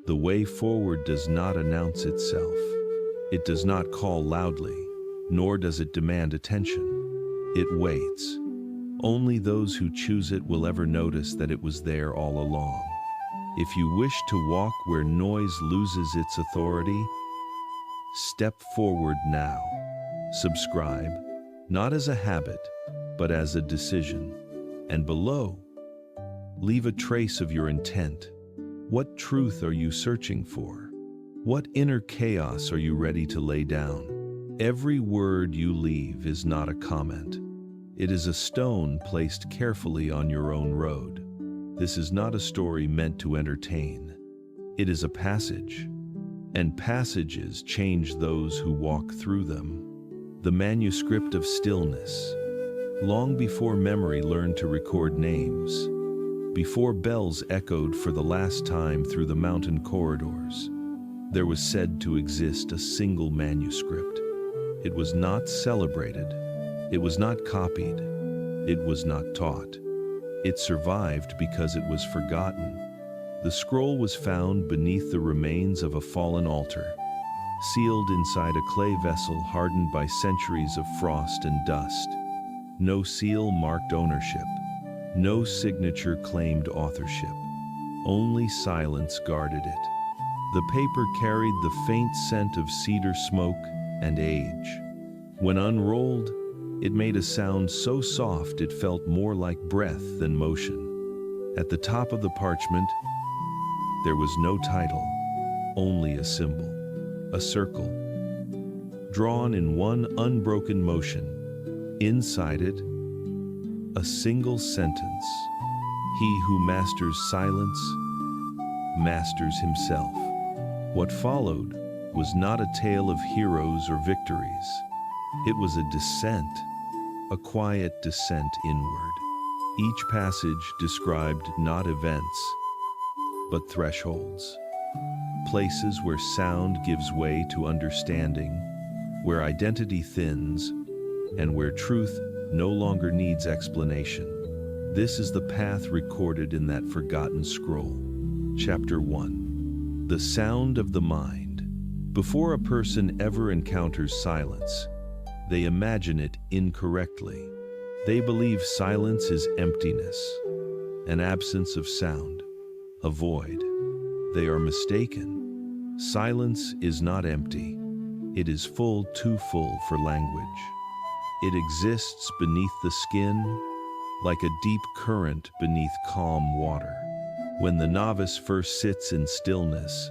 The way forward does not announce itself. It does not call loudly, nor does it demand attention. It waits. Only those who choose it will ever notice that it was there all along. If you wish to walk where noise loses its authority, step forward now. Subscribe, not as a habit, but as a decision. And below, leave a trace of your intent. What truth are you searching for? What inner chaos are you ready to lay down? Every word you leave is not a comment. It is a stone placed carefully on your own road. This is not a story meant to entertain. It is a passage, and passages change those who walk through them. The manuscript of stillness. Long before memory learned to record names, before bells echoed for the last time through the mountain corridors, there was said to exist a single manuscript. It was not celebrated. It was not copied. It was not taught. It survived because it was forgotten. The scroll was found beneath the remains of a fallen altar, sealed inside a clay vessel hardened by centuries of frost and dust. No seal marked ownership. No signature claimed authorship. Only silence guarded it. The paper carried the faint scent of cedar smoke and age. When unrolled, it made a sound so soft it felt more like breath than motion. At the top of the parchment, there was no title, only a symbol, a circle, drawn in one unbroken motion. Inside it, a single sentence: "He who masters silence, masters himself." What followed was not a tale of heroes or victories. It was a descent, a quiet descent inward. Each passage described not events, but thresholds. Places where sound gives way to understanding, where identity thins, and where truth no longer needs explanation. This is the path recorded in that forgotten scroll. Chapter 1. The sound of the mind. Before a person ever encounters silence, they imagine it incorrectly. They believe silence is emptiness, an absence of sound, a void. They are mistaken. Silence is not empty. It is full, too full for language. It exists beneath the skin, like a deep current beneath calm water. When the novice first sits in stillness,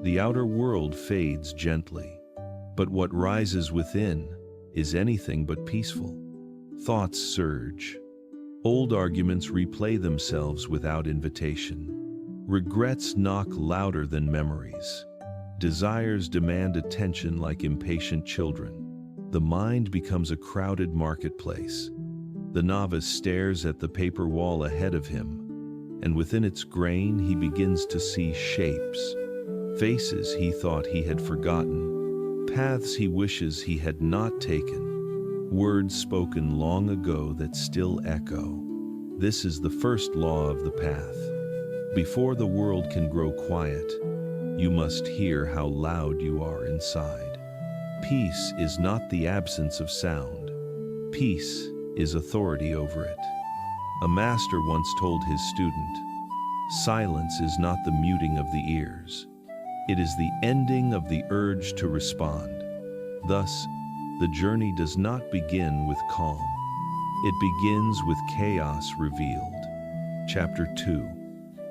the outer world fades gently, but what rises within is anything but peaceful. Thoughts surge. Old arguments replay themselves without invitation. Regrets knock louder than memories. Desires demand attention like impatient children. The mind becomes a crowded marketplace. The novice stares at the paper wall ahead of him, and within its grain he begins to see shapes, faces he thought he had forgotten, paths he wishes he had not taken, words spoken long ago that still echo. This is the first law of the path. Before the world can grow quiet, you must hear how loud you are inside. Peace is not the absence of sound. Peace is authority over it. A master once told his student, "Silence is not the muting of the ears. It is the ending of the urge to respond." Thus, the journey does not begin with calm. It begins with chaos revealed. Chapter 2.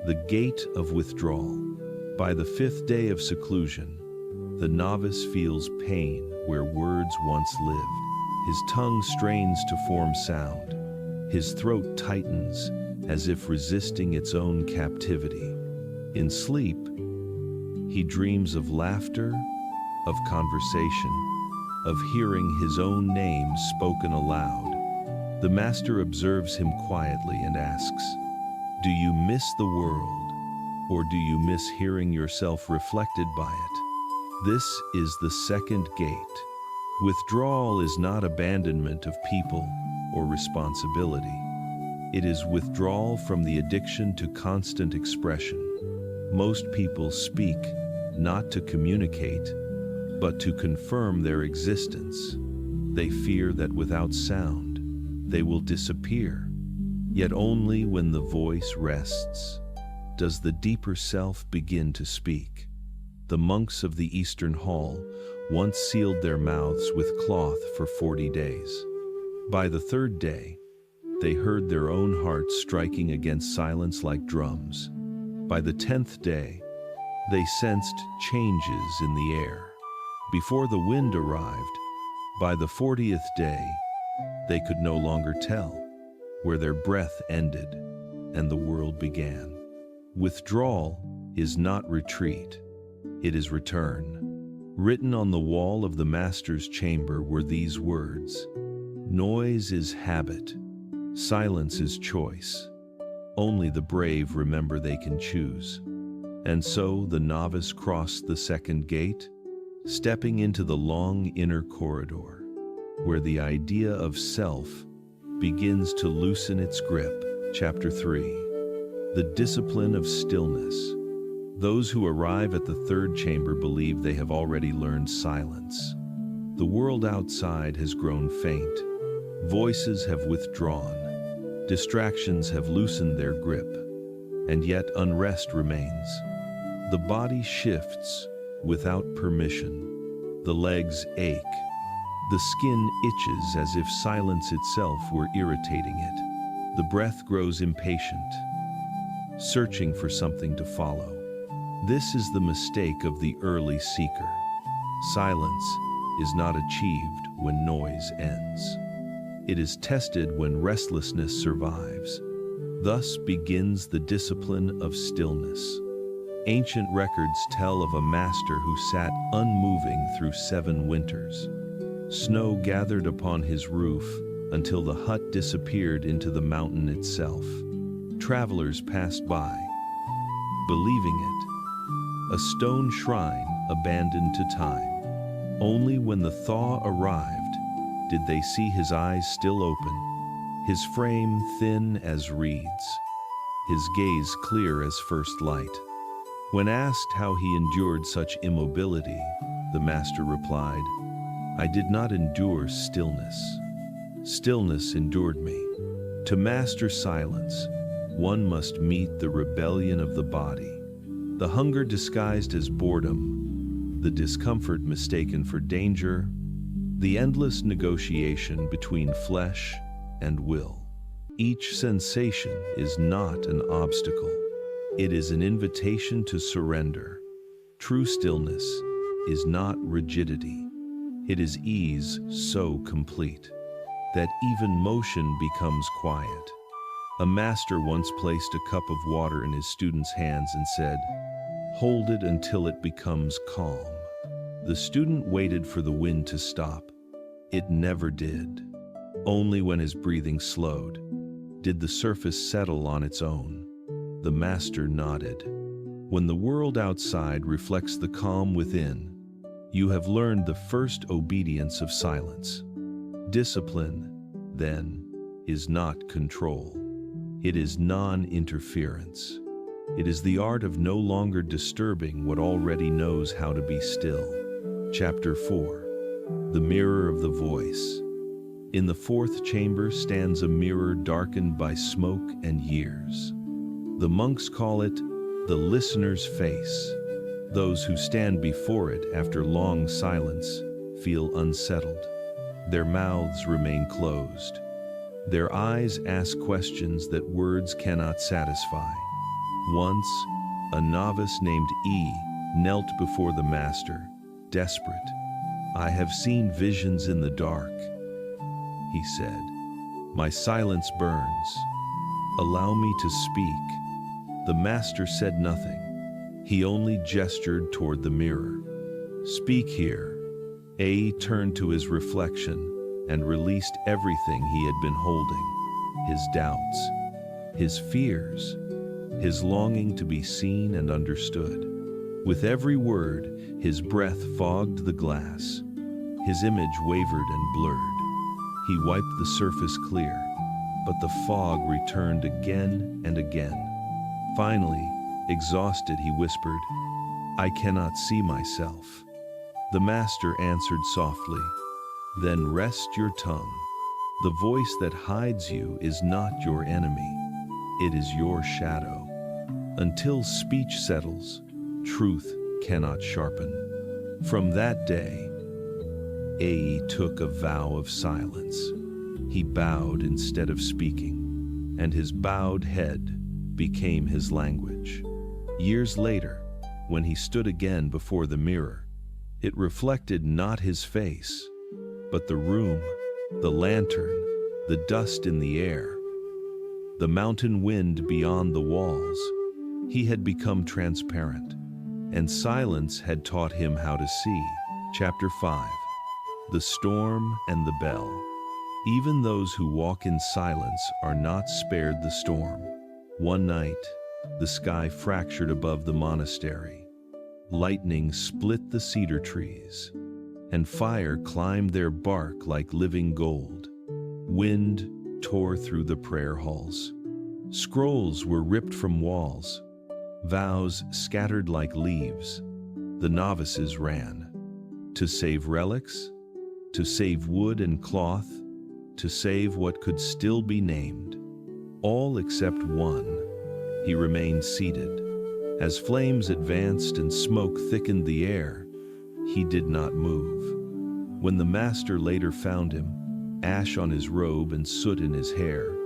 The Gate of Withdrawal. By the 5th day of seclusion, the novice feels pain where words once lived. His tongue strains to form sound. His throat tightens as if resisting its own captivity. In sleep, he dreams of laughter, of conversation, of hearing his own name spoken aloud. The master observes him quietly and asks, "Do you miss the world, or do you miss hearing yourself reflected by it?" This is the second gate. Withdrawal is not abandonment of people or responsibility. It is withdrawal from the addiction to constant expression. Most people speak not to communicate, but to confirm their existence. They fear that without sound, they will disappear. Yet only when the voice rests does the deeper self begin to speak. The monks of the Eastern Hall once sealed their mouths with cloth for 40 days. By the third day, they heard their own hearts striking against silence like drums. By the 10th day, they sensed changes in the air. Before the wind arrived, by the 40th day, they could no longer tell where their breath ended and the world began. Withdrawal is not retreat, it is return. Written on the wall of the master's chamber were these words: "Noise is habit, silence is choice. Only the brave remember they can choose." And so the novice crossed the second gate, stepping into the long inner corridor, where the idea of self begins to loosen its grip. Chapter 3. The discipline of stillness. Those who arrive at the third chamber believe they have already learned silence. The world outside has grown faint. Voices have withdrawn. Distractions have loosened their grip. And yet unrest remains. The body shifts without permission. The legs ache. The skin itches as if silence itself were irritating it. The breath grows impatient, searching for something to follow. This is the mistake of the early seeker. Silence is not achieved when noise ends. It is tested when restlessness survives. Thus begins the discipline of stillness. Ancient records tell of a master who sat unmoving through 7 winters. Snow gathered upon his roof until the hut disappeared into the mountain itself. Travelers passed by, believing it, a stone shrine abandoned to time. Only when the thaw arrived did they see his eyes still open, his frame thin as reeds, his gaze clear as first light. When asked how he endured such immobility, the master replied, "I did not endure stillness. Stillness endured me." To master silence, one must meet the rebellion of the body, the hunger disguised as boredom, the discomfort mistaken for danger, the endless negotiation between flesh and will. Each sensation is not an obstacle. It is an invitation to surrender. True stillness is not rigidity. It is ease so complete that even motion becomes quiet. A master once placed a cup of water in his student's hands and said, "Hold it until it becomes calm." The student waited for the wind to stop. It never did. Only when his breathing slowed did the surface settle on its own. The master nodded. When the world outside reflects the calm within, you have learned the first obedience of silence. Discipline, then, is not control. It is non-interference. It is the art of no longer disturbing what already knows how to be still. Chapter 4. The Mirror of the Voice. In the 4th chamber stands a mirror darkened by smoke and years. The monks call it the listener's face. Those who stand before it after long silence feel unsettled. Their mouths remain closed. Their eyes ask questions that words cannot satisfy. Once, a novice named E knelt before the master, desperate. "I have seen visions in the dark," he said. "My silence burns. Allow me to speak." The master said nothing. He only gestured toward the mirror. "Speak here." A turned to his reflection and released everything he had been holding: his doubts, his fears, his longing to be seen and understood. With every word, his breath fogged the glass. His image wavered and blurred. He wiped the surface clear, but the fog returned again and again. Finally, Exhausted, he whispered, "I cannot see myself." The master answered softly, "Then rest your tongue. The voice that hides you is not your enemy. It is your shadow. Until speech settles, truth cannot sharpen." From that day, Ai took a vow of silence. He bowed instead of speaking, and his bowed head became his language. Years later, when he stood again before the mirror, it reflected not his face, but the room, the lantern, the dust in the air, the mountain wind beyond the walls. He had become transparent, and silence had taught him how to see. Chapter 5. The Storm and the Bell. Even those who walk in silence are not spared the storm. One night, the sky fractured above the monastery. Lightning split the cedar trees, and fire climbed their bark like living gold. Wind tore through the prayer halls. Scrolls were ripped from walls, vows scattered like leaves. The novices ran. To save relics, to save wood and cloth, to save what could still be named. All except one. He remained seated. As flames advanced and smoke thickened the air, he did not move. When the master later found him, ash on his robe and soot in his hair,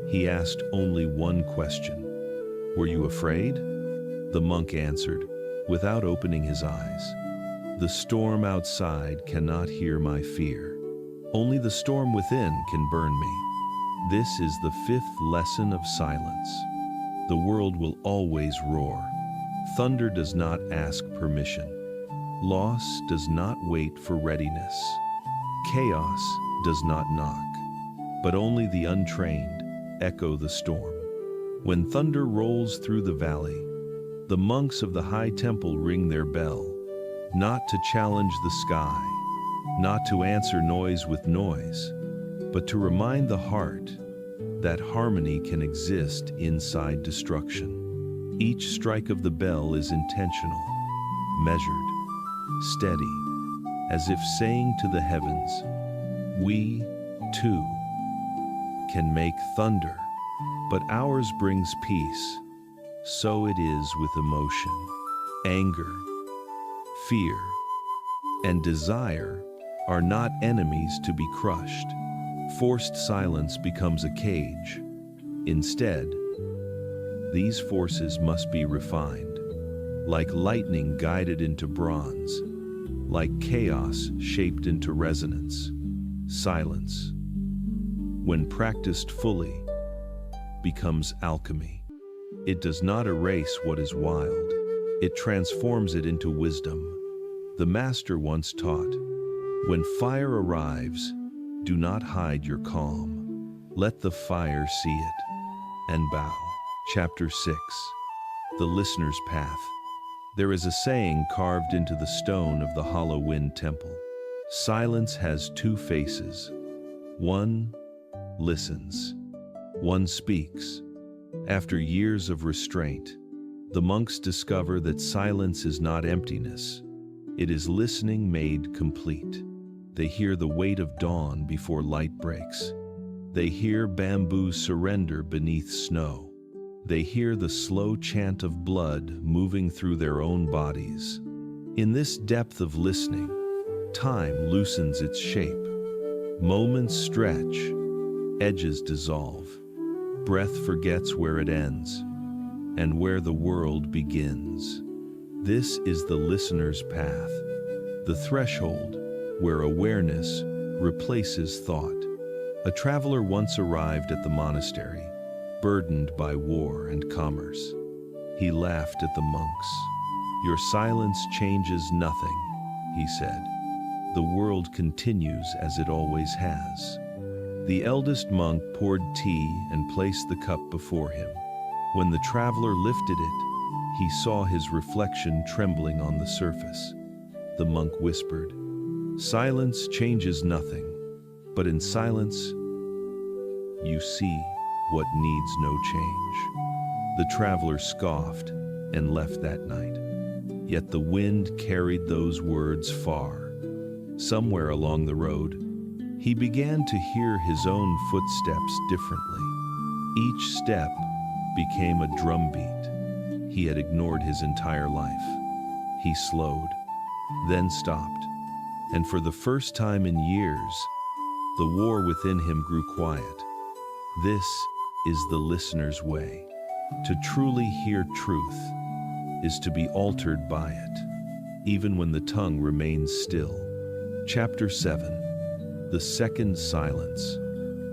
he asked only one question. "Were you afraid?" The monk answered, without opening his eyes, "The storm outside cannot hear my fear. Only the storm within can burn me." This is the fifth lesson of silence. The world will always roar. Thunder does not ask permission. Loss does not wait for readiness. Chaos does not knock, but only the untrained echo the storm. When thunder rolls through the valley, the monks of the high temple ring their bell, not to challenge the sky, not to answer noise with noise, but to remind the heart that harmony can exist inside destruction. Each strike of the bell is intentional, measured, steady, as if saying to the heavens, "We, too, can make thunder, but ours brings peace." So it is with emotion. Anger, fear, and desire are not enemies to be crushed. Forced silence becomes a cage. Instead, these forces must be refined, like lightning guided into bronze, like chaos shaped into resonance. Silence, when practiced fully, becomes alchemy. It does not erase what is wild. It transforms it into wisdom. The master once taught, "When fire arrives, do not hide your calm. Let the fire see it and bow." Chapter 6. The Listener's Path. There is a saying carved into the stone of the Hollow Wind Temple. Silence has two faces. One listens. One speaks. After years of restraint, the monks discover that silence is not emptiness. It is listening made complete. They hear the weight of dawn before light breaks. They hear bamboo surrender beneath snow. They hear the slow chant of blood moving through their own bodies. In this depth of listening, time loosens its shape. Moments stretch, edges dissolve. Breath forgets where it ends, and where the world begins. This is the listener's path, the threshold where awareness replaces thought. A traveler once arrived at the monastery, burdened by war and commerce. He laughed at the monks. "Your silence changes nothing," he said. "The world continues as it always has." The eldest monk poured tea and placed the cup before him. When the traveler lifted it, he saw his reflection trembling on the surface. The monk whispered, "Silence changes nothing, but in silence, you see what needs no change." The traveler scoffed, and left that night. Yet the wind carried those words far. Somewhere along the road, he began to hear his own footsteps differently. Each step became a drumbeat he had ignored his entire life. He slowed, then stopped, and for the first time in years, the war within him grew quiet. This is the listener's way. To truly hear truth is to be altered by it, even when the tongue remains still. Chapter 7. The Second Silence.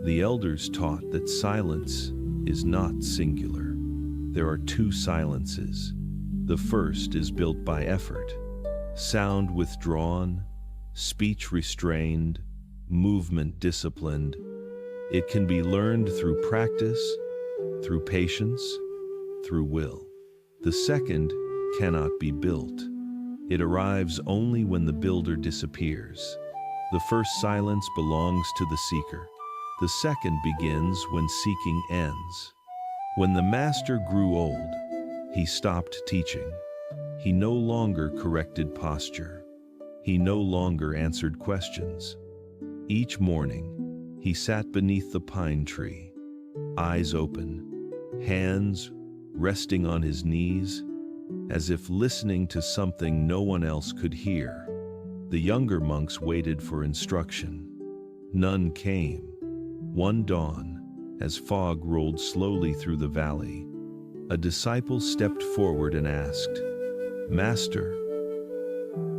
The elders taught that silence is not singular. There are two silences. The first is built by effort, sound withdrawn, speech restrained, movement disciplined. It can be learned through practice, through patience, through will. The second cannot be built. It arrives only when the builder disappears. The first silence belongs to the seeker. The second begins when seeking ends. When the master grew old, he stopped teaching. He no longer corrected posture. He no longer answered questions. Each morning, he sat beneath the pine tree, eyes open, hands resting on his knees, as if listening to something no one else could hear. The younger monks waited for instruction. None came. One dawn, as fog rolled slowly through the valley, a disciple stepped forward and asked, "Master,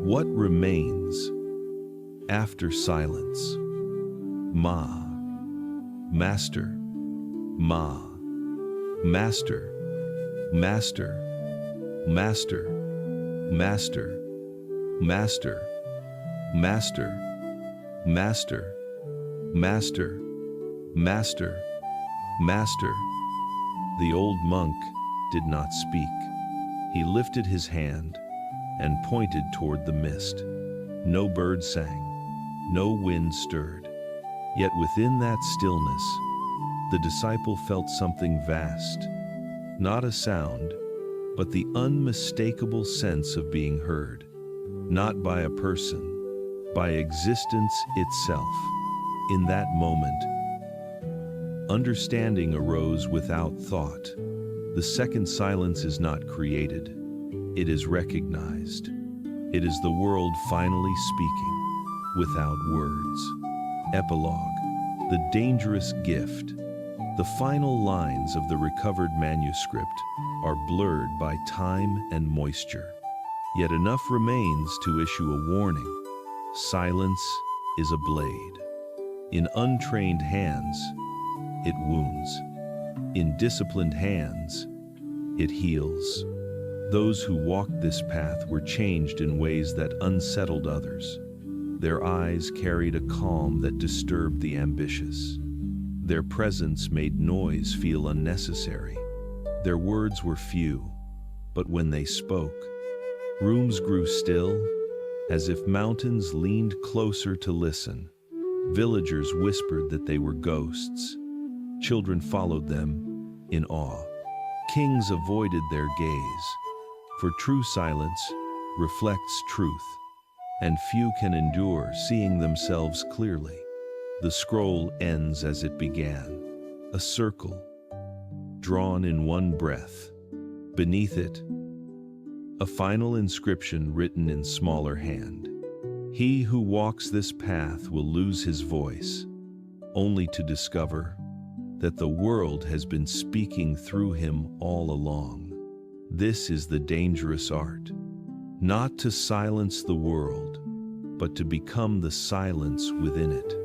what remains after silence?" "Ma, Master, Ma, Master, Master, Master, Master, Master, Master, Master, Master, Master, Master." The old monk did not speak. He lifted his hand and pointed toward the mist. No bird sang, no wind stirred. Yet within that stillness, the disciple felt something vast. Not a sound, but the unmistakable sense of being heard. Not by a person, by existence itself. In that moment, understanding arose without thought. The second silence is not created, it is recognized. It is the world finally speaking, without words. Epilogue. The dangerous gift. The final lines of the recovered manuscript are blurred by time and moisture. Yet enough remains to issue a warning. Silence is a blade. In untrained hands, it wounds. In disciplined hands, it heals. Those who walked this path were changed in ways that unsettled others. Their eyes carried a calm that disturbed the ambitious. Their presence made noise feel unnecessary. Their words were few, but when they spoke, rooms grew still, as if mountains leaned closer to listen. Villagers whispered that they were ghosts. Children followed them in awe. Kings avoided their gaze, for true silence reflects truth, and few can endure seeing themselves clearly. The scroll ends as it began, a circle, drawn in one breath. Beneath it, a final inscription written in smaller hand. He who walks this path will lose his voice, only to discover that the world has been speaking through him all along. This is the dangerous art, not to silence the world, but to become the silence within it.